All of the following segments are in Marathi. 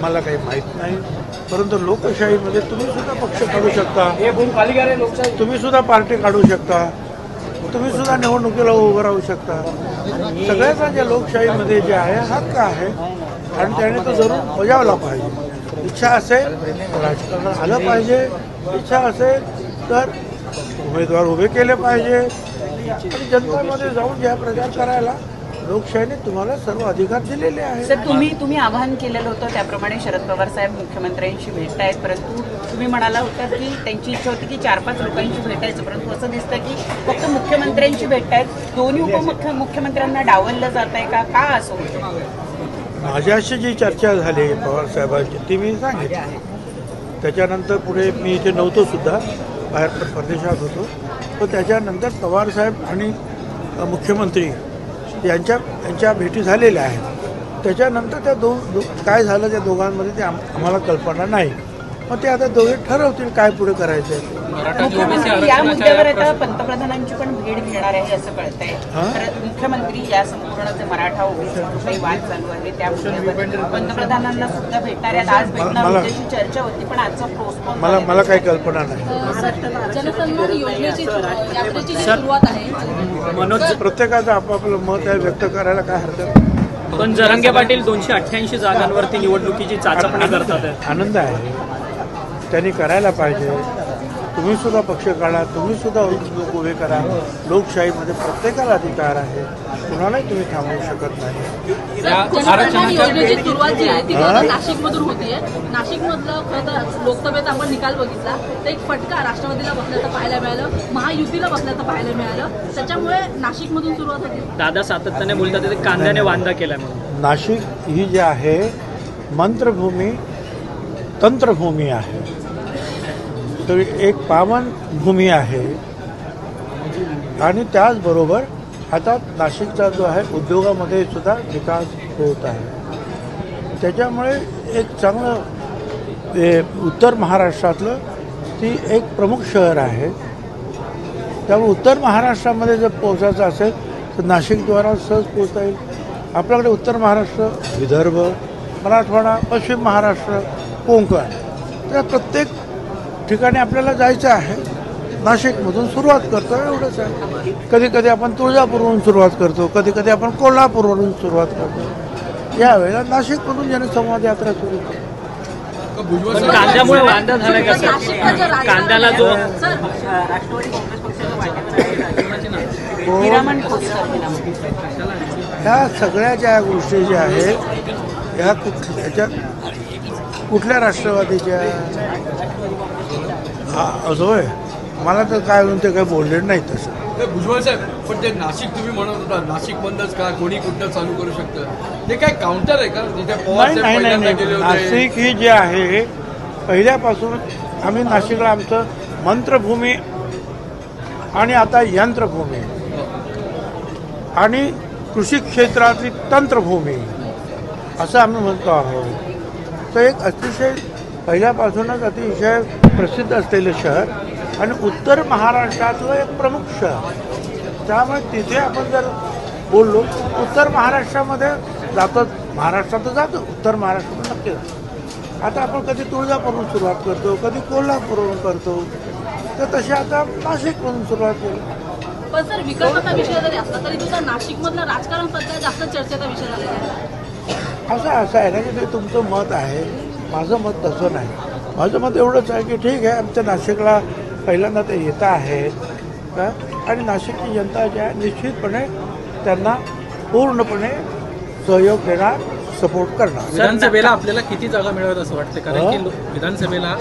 आम्हाला काही माहीत नाही, परंतु लोकशाहीमध्ये तुम्ही सुद्धा पक्ष काढू शकता, तुम्ही सुद्धा पार्टी काढू शकता, तुम्ही सुद्धा निवडणुकीला उभं राहू शकता. सगळ्यांचा ज्या लोकशाहीमध्ये जे आहे हक्क आहे आणि त्याने तो जरूर बजावला पाहिजे. इच्छा असेल तर राजकारणात आलं पाहिजे, इच्छा असेल तर उमेदवार उभे केले पाहिजे आणि जनतेमध्ये जाऊन ज्या प्रचार करायला लोकशाहीने तुम्हाला सर्व अधिकार दिलेले आहेत. सर, तुम्ही आवाहन केलेलं होतं त्याप्रमाणे शरद पवार साहेब मुख्यमंत्र्यांशी भेटतायत, परंतु तुम्ही म्हणाला होता की त्यांची इच्छा होती की 4-5 लोकांशी भेटायचं, परंतु असं दिसतं की फक्त मुख्यमंत्र्यांशी भेटतायत. दोन्ही उपमुख्यमंत्र्यांना डावललं जात आहे का असं होतं? माझ्याशी जी चर्चा झाली पवार साहेबांची ती मी सांगितली. त्याच्यानंतर पुढे मी इथे नव्हतो सुद्धा, बाहेर परदेशात होतो, पण त्याच्यानंतर पवार साहेब आणि मुख्यमंत्री यांच्या भेटी झालेल्या आहेत. त्याच्यानंतर त्या काय झालं त्या दोघांमध्ये ते आम्हाला कल्पना नाही. मग ते आता दोघे ठरवतील काय पुढे करायचं आहे. मुख्यमंत्री या मुद्द्यावर आता पंतप्रधानांची पण भेट घेणार आहे असं कळतंय. मुख्यमंत्री या संपूर्ण जे मराठा ओबीसीचा काही वाद चालू आहे त्या मुद्द्यावर पंतप्रधानांना सुद्धा भेटणार आहेत. आज भेटणार होत्याची चर्चा होती, पण आजचा पोस्टपोन मला काही कल्पना नाही. जनसन्मान योजनेची यात्रेची जी सुरुवात आहे, मनोज प्रत्येकाचं आपापलं मत आहे व्यक्त करायला काय हरकत. पण जरांगे पाटील 288 जागांवरती निवडणुकीची चाचपणी करतात. आनंद आहे, त्यांनी करायला पाहिजे. तुम्ही सुद्धा पक्ष काढा, तुम्ही सुद्धा लोक उभे करा. लोकशाहीमध्ये प्रत्येकाला अधिकार आहे, कुणालाही तुम्ही थांबवू शकत नाही. जनसन्मान योजनेची सुरुवात जी आहे ती नाशिकमधून होतीये. नाशिकमधलं खरं तर लोकसभेचा आपण निकाल बघितला तर एक फटका राष्ट्रवादीला बसल्याचं पाहायला मिळालं, महायुतीला बसल्याचं पाहायला मिळालं. त्याच्यामुळे नाशिकमधून सुरुवात होती. दादा सातत्याने बोलतात ते कांद्याने वांदा केला म्हणून. नाशिक ही जी आहे मंत्रभूमी तंत्रभूमी आहे, तर एक पावन भूमी आहे. आणि त्याचबरोबर आता नाशिकचा जो आहे उद्योगामध्ये सुद्धा विकास होत आहे. त्याच्यामुळे एक चांगलं उत्तर महाराष्ट्रातलं ती एक प्रमुख शहर आहे. त्यामुळे उत्तर महाराष्ट्रामध्ये जर पोहोचायचं असेल तर नाशिकद्वारा सहज पोहोचता येईल. आपल्याकडे उत्तर महाराष्ट्र, विदर्भ, मराठवाडा, पश्चिम महाराष्ट्र, कोकण, तर प्रत्येक ठिकाणी आपल्याला जायचं आहे. नाशिकमधून सुरुवात करतो एवढंच आहे. कधी कधी आपण तुळजापूरवरून सुरुवात करतो, कधी कधी आपण कोल्हापूरवरून सुरुवात करतो. यावेळेला नाशिकमधून जनसंवाद यात्रा सुरू करतो. कांद्यामुळे वांदा झाला का सर? कांद्याला जो राष्ट्रवादी काँग्रेस पक्षाचं ह्या सगळ्या ज्या गोष्टी ज्या आहेत ह्या ह्याच्या कुठल्या राष्ट्रवादीच्या असं होय, मला तर काय म्हणून ते काही बोलले नाही तसं. भुजबळ साहेब, पण ते नाशिक तुम्ही म्हणत होता नाशिकमधूनच का कोणी कुठं चालू करू शकतं, ते काय काउंटर आहे का? नाही. नाशिक ही जी आहे पहिल्यापासून आम्ही नाशिकला आमचं मंत्रभूमी आणि आता यंत्रभूमी आणि कृषी क्षेत्रातली तंत्रभूमी असं आम्ही म्हणतो आहोत. तर एक अतिशय पहिल्यापासूनच अतिशय प्रसिद्ध असलेलं शहर आणि उत्तर महाराष्ट्रातलं एक प्रमुख शहर. त्यामुळे तिथे आपण जर बोललो उत्तर महाराष्ट्रामध्ये जातो, महाराष्ट्रात जातो, उत्तर महाराष्ट्रात नक्की जातो. आता आपण कधी तुळजापूरवरून सुरुवात करतो, कधी कोल्हापूरवरून करतो, तर तशी आता नाशिकमधून सुरुवात केली. पण सर, विकासाचा विषय जरी असला तरी सुद्धा नाशिकमधलं राजकारण सध्या जास्त चर्चेचा विषय झालेला आहे. असं आहे ना की ते तुमचं मत आहे, माझं मत तसं नाही. माझं मत एवढंच आहे की ठीक आहे, आमच्या नाशिकला पहिल्यांदा ते येत आहेत का, आणि नाशिकची जनता जी आहे निश्चितपणे त्यांना पूर्णपणे सहयोग देणार, सपोर्ट करणार. विधानसभेला आपल्याला किती जागा मिळवत असं वाटतं? कारण की विधानसभेला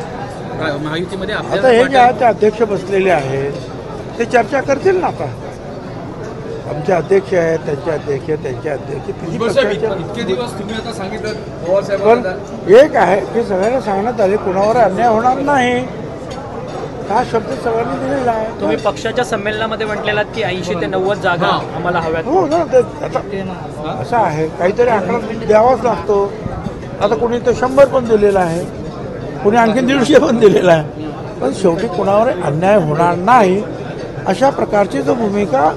महायुतीमध्ये आता हे जे आहेत ते अध्यक्ष बसलेले आहेत, ते चर्चा करतील ना. आता आमचे अध्यक्ष आहेत, त्यांचे अध्यक्ष, त्यांचे अध्यक्ष, इतके दिवस तुम्ही आता सांगितलं. पण एक आहे की सगळ्यांना सांगण्यात आले कुणावर अन्याय होणार नाही, हा शब्द सगळ्यांनी दिलेला आहे. तुम्ही पक्षाच्या संमेलनामध्ये म्हटलेला की 80 ते 90 जागा आम्हाला हव्यात. हो ना, आता असं आहे काहीतरी आकडा द्यावाच लागतो. आता कोणी तर 100 पण दिलेला आहे, कोणी आणखी 150 पण दिलेला आहे. पण शेवटी कुणावर अन्याय होणार नाही अशा प्रकारची जो भूमिका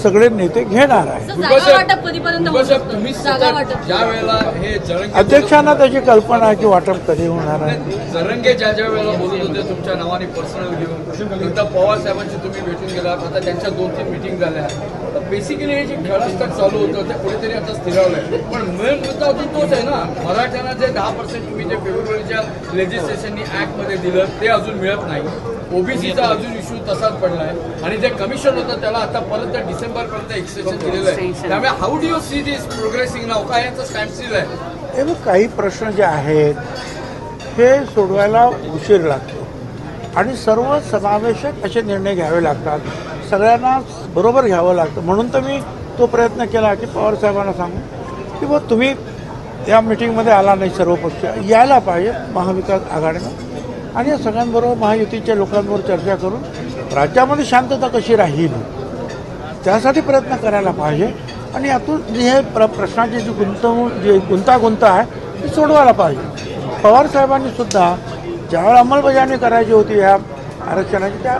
सगळे नेते घेणार आहे. जागा वाटप कधीपर्यंत होऊ साहेब, शकतं? तुम्ही जागा वाटप ज्या वेळेला हे जरंगे अध्यक्षांना त्याची कल्पना आहे की वाटप कधी होणार आहे. जरंगे ज्या वेळेला बोलत होते तुमच्या नावाने पर्सनल घेऊन, एकदा पवार साहेबांची तुम्ही भेटून गेलात, आता त्यांच्या 2-3 मीटिंग झाल्या. तर बेसिकली हे जे खेळास्ताक चालू होतं ते कुठेतरी आता स्थिरावलंय. पण मेन मुद्दा अजून तोच आहे ना, मराठ्यांना जे 10% तुम्ही जे फेब्रुवारीच्या लेजिस्लेशननी ऍक्टमध्ये दिलं ते अजून मिळत नाही. ओबीसीचा अजून इश्यू तसाच पडलाय आणि जे कमिशन होतं त्याला आता परत डिसेंबरपर्यंत एक्सटेन्शन दिलेलं आहे. त्यामुळे how do you see this progressing now? काय याचं स्टँडस्टिल आहे? हे बघ, काही प्रश्न जे आहेत हे सोडवायला उशीर लागतो आणि सर्व समावेशक असे निर्णय घ्यावे लागतात. सगळ्यांना बरोबर घ्यावं लागतं. म्हणून तर मी तो प्रयत्न केला की पवार साहेबांना सांगू की बुवा तुम्ही या मिटिंगमध्ये आला नाही, सर्व पक्ष यायला पाहिजे महाविकास आघाडीनं आणि या सगळ्यांबरोबर महायुतीच्या लोकांबरोबर चर्चा करून राज्यामध्ये शांतता कशी राहील त्यासाठी प्रयत्न करायला पाहिजे आणि यातून हे प्रश्नाची जी गुंतागुंत आहे ती सोडवायला पाहिजे. पवार साहेबांनी सुद्धा ज्यावेळेला अंमलबजावणी करायची होती या आरक्षणाची त्या